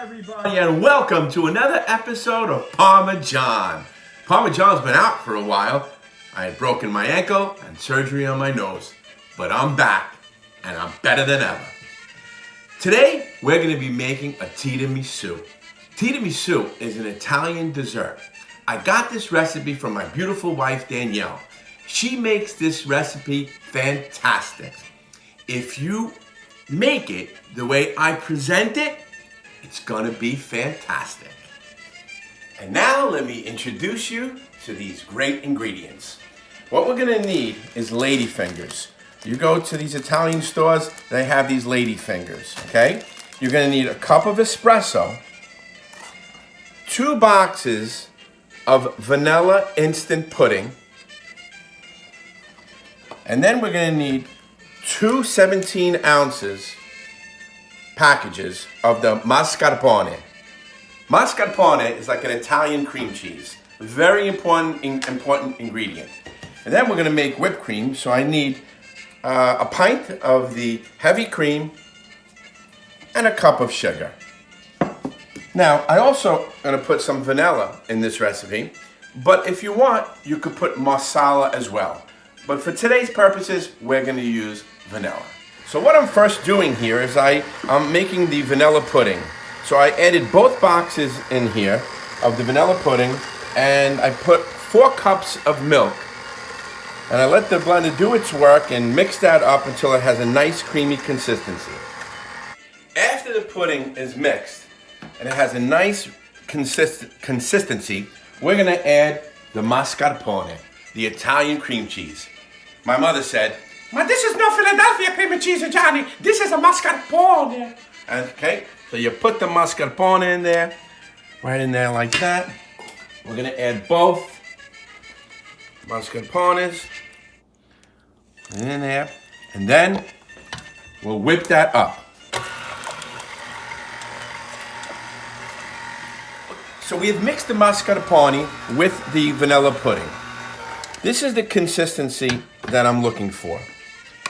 Everybody, and welcome to another episode of ParmaJohn. ParmaJohn's been out for a while. I had broken my ankle and surgery on my nose, but I'm back and I'm better than ever. Today, we're going to be making a tiramisu. Tiramisu is an Italian dessert. I got this recipe from my beautiful wife, Danielle. She makes this recipe fantastic. If you make it the way I present it, it's gonna be fantastic. And now let me introduce you to these great ingredients. What we're gonna need is lady fingers. You go to these Italian stores, they have these lady fingers, okay? You're gonna need a cup of espresso, 2 boxes of vanilla instant pudding, and then we're gonna need 2 17 ounces packages of the mascarpone. Mascarpone is like an Italian cream cheese. Very important ingredient. And then we're gonna make whipped cream, so I need a pint of the heavy cream and a cup of sugar. Now, I also gonna put some vanilla in this recipe, but if you want, you could put masala as well. But for today's purposes, we're gonna use vanilla. So what I'm first doing here is I'm making the vanilla pudding. So I added both boxes in here of the vanilla pudding, and I put 4 cups of milk. And I let the blender do its work and mix that up until it has a nice creamy consistency. After the pudding is mixed and it has a nice consistency, we're gonna add the mascarpone, the Italian cream cheese. My mother said, "Ma, this is no Philadelphia cream cheese, Johnny. This is a mascarpone." Okay, so you put the mascarpone in there, right in there like that. We're gonna add both mascarpones in there, and then we'll whip that up. So we have mixed the mascarpone with the vanilla pudding. This is the consistency that I'm looking for.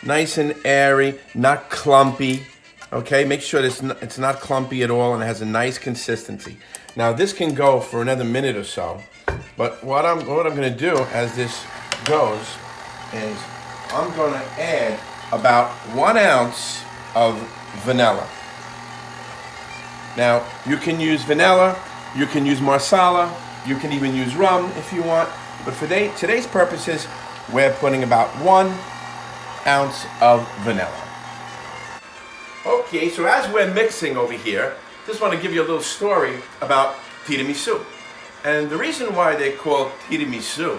Nice and airy, not clumpy. Okay, make sure it's not clumpy at all and it has a nice consistency. Now this can go for another minute or so, but what I'm gonna do as this goes is I'm gonna add about 1 ounce of vanilla. Now you can use vanilla, you can use marsala, you can even use rum if you want, but for today's purposes, we're putting about 1 ounce of vanilla. Okay, so as we're mixing over here, just want to give you a little story about tiramisu. And the reason why they call tiramisu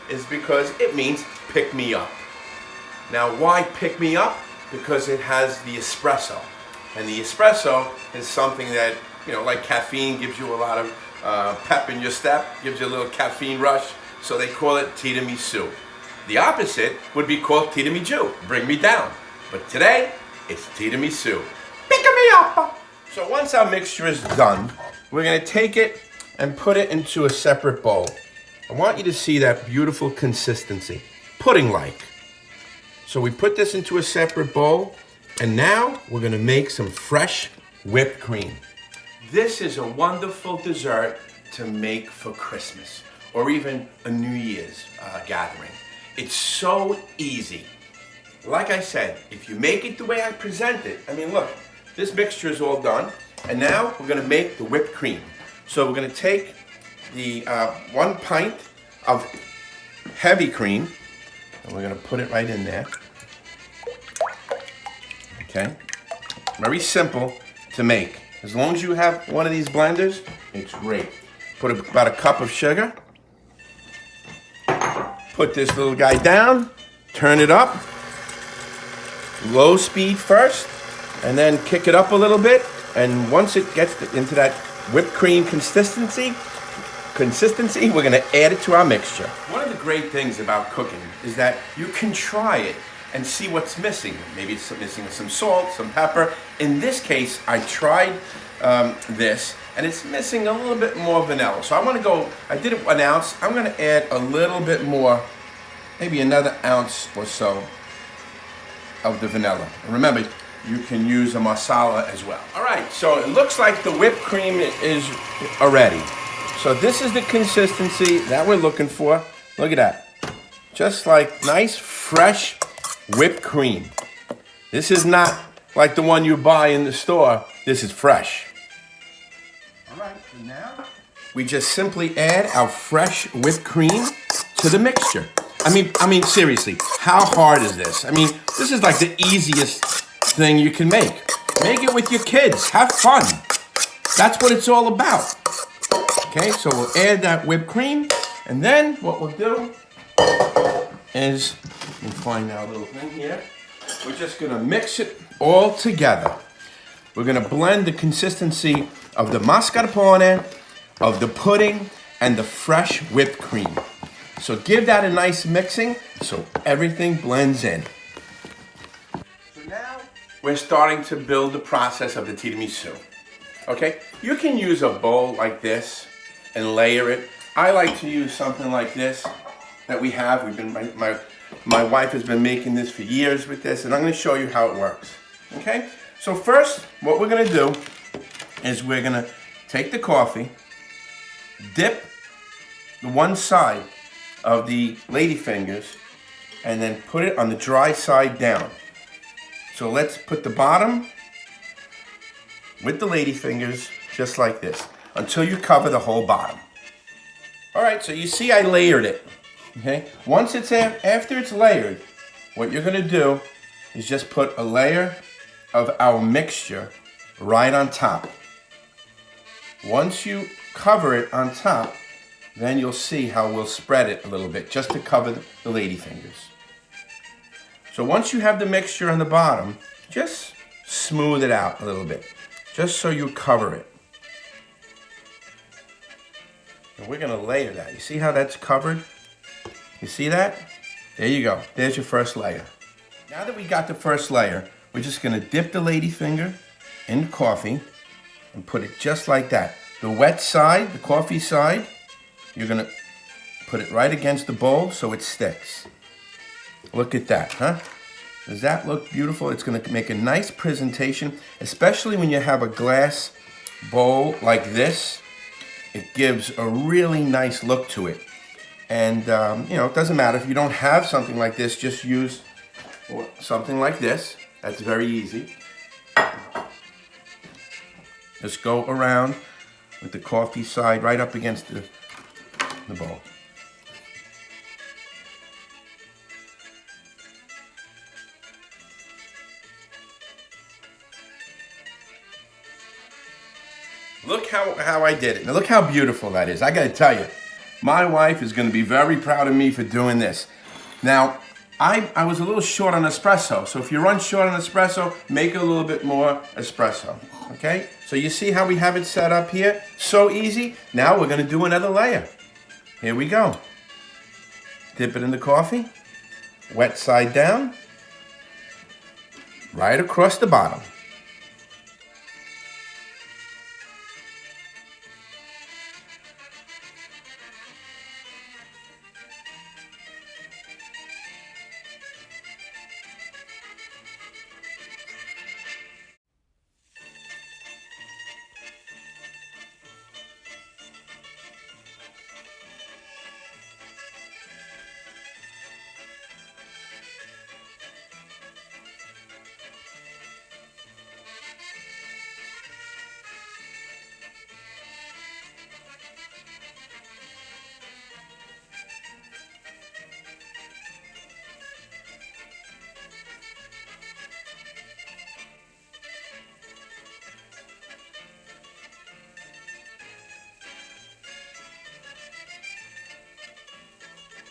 is because it means pick me up. Now why pick me up? Because it has the espresso. And the espresso is something that, like caffeine, gives you a lot of pep in your step, gives you a little caffeine rush, so they call it tiramisu. The opposite would be called tiramisu, bring me down. But today, it's tiramisu, pick me up. So once our mixture is done, we're gonna take it and put it into a separate bowl. I want you to see that beautiful consistency, pudding-like. So we put this into a separate bowl, and now we're gonna make some fresh whipped cream. This is a wonderful dessert to make for Christmas or even a New Year's gathering. It's so easy. Like I said, if you make it the way I present it, look, this mixture is all done, and now we're gonna make the whipped cream. So we're gonna take the 1 pint of heavy cream, and we're gonna put it right in there. Okay, very simple to make. As long as you have one of these blenders, it's great. Put about a cup of sugar. Put this little guy down, turn it up, low speed first, and then kick it up a little bit. And once it gets into that whipped cream consistency, we're gonna add it to our mixture. One of the great things about cooking is that you can try it and see what's missing. Maybe it's missing some salt, some pepper. In this case, I tried this, and it's missing a little bit more vanilla. So I did it 1 ounce. I'm gonna add a little bit more, maybe another ounce or so of the vanilla. And remember, you can use a masala as well. All right, so it looks like the whipped cream is ready. So this is the consistency that we're looking for. Look at that. Just like nice, fresh whipped cream. This is not like the one you buy in the store. This is fresh. All right, so now we just simply add our fresh whipped cream to the mixture. I mean, seriously, how hard is this? I mean, this is like the easiest thing you can make. Make it with your kids. Have fun. That's what it's all about. Okay, so we'll add that whipped cream, and then what we'll do is, you can find our little thing here. We're just gonna mix it all together. We're gonna blend the consistency of the mascarpone, of the pudding, and the fresh whipped cream. So give that a nice mixing so everything blends in. So now we're starting to build the process of the tiramisu. Okay, you can use a bowl like this and layer it. I like to use something like this that we have. My wife has been making this for years with this, and I'm going to show you how it works. Okay, so first what we're going to do is we're going to take the coffee, dip the one side of the ladyfingers, and then put it on the dry side down. So let's put the bottom with the ladyfingers just like this until you cover the whole bottom. All right, so you see I layered it. Okay, once it's after it's layered, what you're gonna do is just put a layer of our mixture right on top. Once you cover it on top, then you'll see how we'll spread it a little bit just to cover the ladyfingers. So once you have the mixture on the bottom, just smooth it out a little bit, just so you cover it. And we're gonna layer that. You see how that's covered? You see that? There you go. There's your first layer. Now that we got the first layer, we're just gonna dip the ladyfinger in coffee and put it just like that. The wet side, the coffee side, you're gonna put it right against the bowl so it sticks. Look at that, huh? Does that look beautiful? It's gonna make a nice presentation, especially when you have a glass bowl like this. It gives a really nice look to it. And you know, it doesn't matter if you don't have something like this, just use something like this. That's very easy. Just go around with the coffee side right up against the bowl. Look how I did it. Now look how beautiful that is. I gotta tell you, my wife is gonna be very proud of me for doing this. Now, I was a little short on espresso, so if you run short on espresso, make it a little bit more espresso, okay? So you see how we have it set up here? So easy. Now we're gonna do another layer. Here we go. Dip it in the coffee, wet side down, right across the bottom.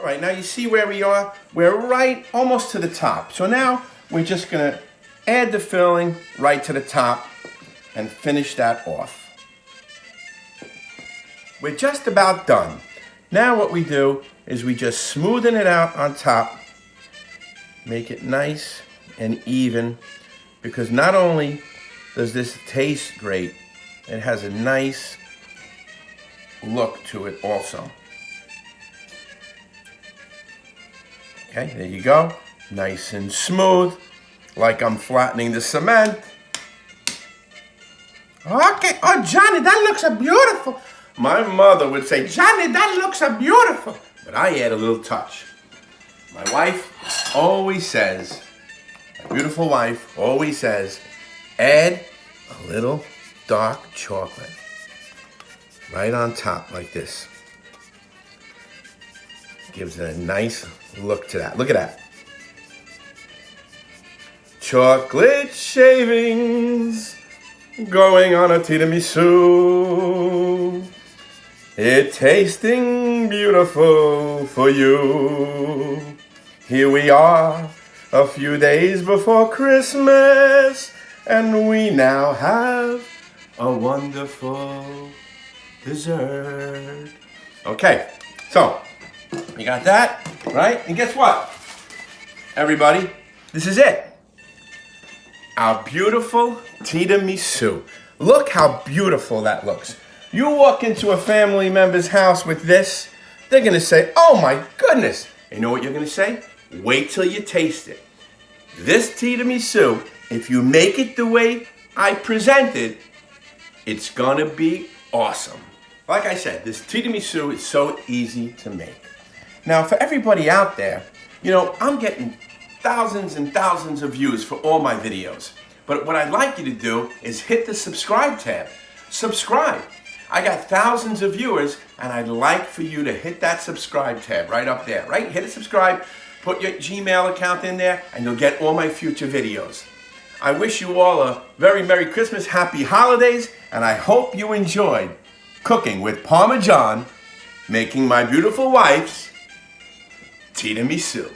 All right, now you see where we are? We're right almost to the top. So now we're just gonna add the filling right to the top and finish that off. We're just about done. Now what we do is we just smoothen it out on top, make it nice and even, because not only does this taste great, it has a nice look to it also. Okay, there you go. Nice and smooth. like I'm flattening the cement. Okay. Oh, Johnny, that looks beautiful. My mother would say, Johnny, that looks beautiful. but I add a little touch. My wife always says, my beautiful wife always says, add a little dark chocolate right on top like this. Gives it a nice look to that. Look at that. Chocolate shavings going on a tiramisu. It tasting beautiful for you. Here we are, a few days before Christmas, and we now have a wonderful dessert. Okay, so you got that, right? And guess what, everybody? This is it. Our beautiful tiramisu. Look how beautiful that looks. You walk into a family member's house with this, they're gonna say, oh my goodness. You know what you're gonna say? Wait till you taste it. This tiramisu, if you make it the way I presented, it's gonna be awesome. Like I said, this tiramisu is so easy to make. Now, for everybody out there, you know, I'm getting thousands and thousands of views for all my videos. But what I'd like you to do is hit the subscribe tab. Subscribe. I got thousands of viewers, and I'd like for you to hit that subscribe tab right up there, right? Hit it, subscribe, put your Gmail account in there, and you'll get all my future videos. I wish you all a very Merry Christmas, Happy Holidays, and I hope you enjoyed cooking with ParmaJohn, making my beautiful wife's tiramisu.